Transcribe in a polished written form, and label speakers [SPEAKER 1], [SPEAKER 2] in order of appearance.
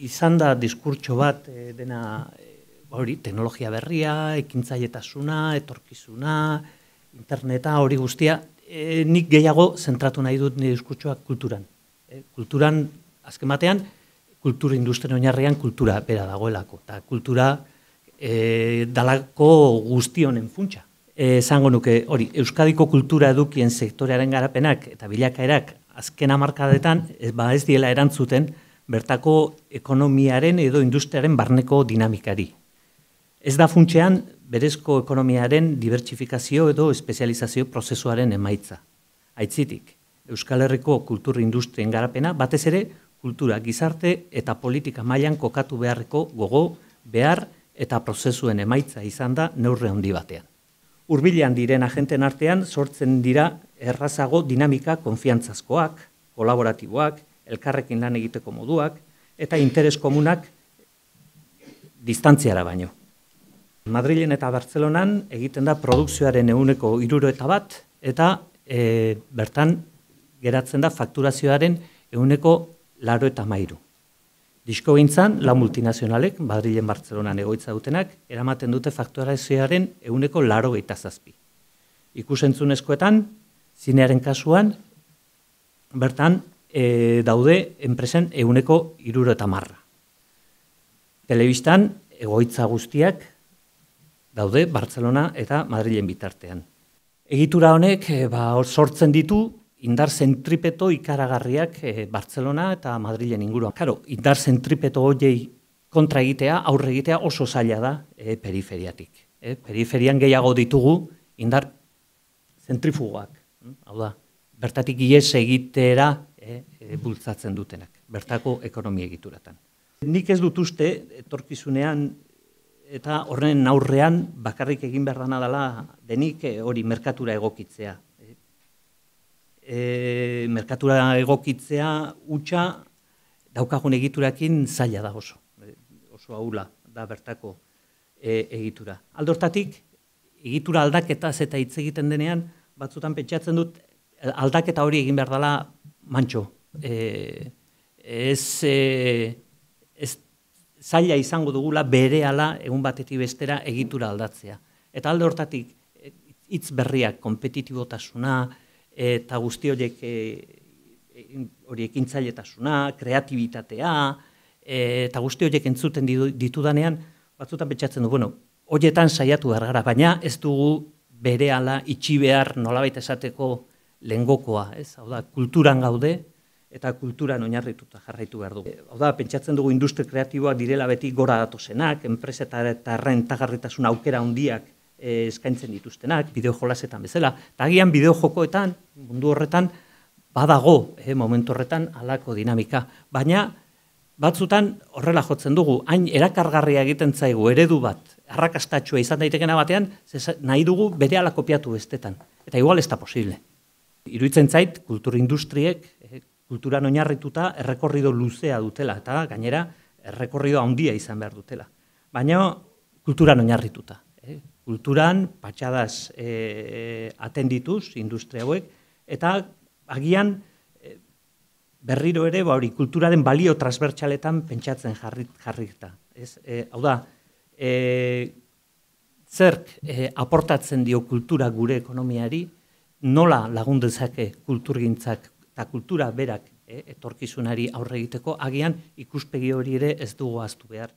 [SPEAKER 1] izan da diskurtso bat dena hori, teknologia berria, ekintzailetasuna, etorkizuna, interneta, hori guztia, nik gehiago zentratu nahi dut nire diskurtsoa kulturan. Kulturan, azken batean, kultura industrien oinarrian kultura bera dagoelako, eta kultura dalako guzti honen funtsa. Esango nuke, hori, Euskadiko kultura edukien sektorearen garapenak eta bilakaerak azken hamarkadetan ez diela erantzuten bertako ekonomiaren edo industriaren barneko dinamikari. Ez da funtsean berezko ekonomiaren dibertsifikazio edo espezializazio prozesuaren emaitza. Aitzitik, Euskal Herriko kultura industrien garapena batez ere kultura, gizarte eta politika mailan kokatu beharreko gogo, behar eta prozesuen emaitza izan da neurri handi batean. Hurbilean diren agenten artean sortzen dira errazago dinamika konfiantzazkoak, kolaboratiboak, elkarrekin lan egiteko moduak eta interes komunak distantziara baino. Madrilen eta Bartzelonan egiten da produkzioaren 101% eta bertan geratzen da fakturazioaren 183%. Diskogintzan, lau multinazionalek, Madrilen Bartzelonan egoitza dutenak, eramaten dute fakturazioaren 87%. Ikusentzunezkoetan, zinearen kasuan, bertan daude enpresen 170%. Telebistan, egoitza guztiak daude Bartzelona eta Madrilen bitartean. Egitura honek sortzen ditu indar zentripeto ikaragarriak Bartzelona eta Madrilen inguruan. Karo, indar zentripeto horiei kontra egitea, aurre egitea oso zaila da periferiatik. Periferian gehiago ditugu indar zentrifugoak. Hau da, bertatik ihes egitera bultzatzen dutenak, bertako ekonomia egituratan. Nik ez dut uste, etorkizunean eta horren aurrean bakarrik egin behar dana dela denik hori merkatura egokitzea. Merkatura egokitzea hutsa daukagun egiturakin zaila da oso ahula da bertako egitura. Alde hortatik, egitura aldaketaz eta hitz egiten denean, batzutan pentsatzen dut aldaketa hori egin behar dela mantxo. Ez zaila izango dugula berehala egun batetik bestera egitura aldatzea. Eta alde hortatik, hitz berriak, konpetitibotasuna, eta guzti horiek ekintzailetasuna, kreatibitatea, eta guzti horiek entzuten ditudanean, batzutan pentsatzen du, horietan saiatu behar gara, baina ez dugu berehala itxi behar nolabait esateko lehengokoa, hau da, kulturan gaude, eta kulturan oinarrituta jarraitu behar dugu. Hau da, pentsatzen dugu industria kreatiboak direla beti gora datozenak, enpresa eta errentagarritasun aukera handiak eskaintzen dituztenak, bideo-jolasetan bezala, eta agian bideo-jokoetan, mundu horretan, badago, momentu horretan, halako dinamika. Baina, batzutan horrela jotzen dugu, hain erakargarria egiten zaigu eredu bat, arrakastatxua izan daitekena batean, nahi dugu berehala kopiatu bestetan. Eta igual ez da posible. Iruditzen zait, kultur industriek, kulturan oinarrituta, errekorrido luzea dutela, eta gainera, errekorrido handia izan behar dutela. Baina, kulturan oinarrituta. Kulturan, patxadaz atendituz, industria hauek, eta agian berriro ere, kulturaren balio transbertsaletan pentsatzen jarrita. Hau da, zerk aportatzen dio kultura gure ekonomiari, nola lagun dezake kulturgintzak eta kultura berak etorkizunari aurre egiteko, agian ikuspegi hori ere ez dugu ahaztu behar.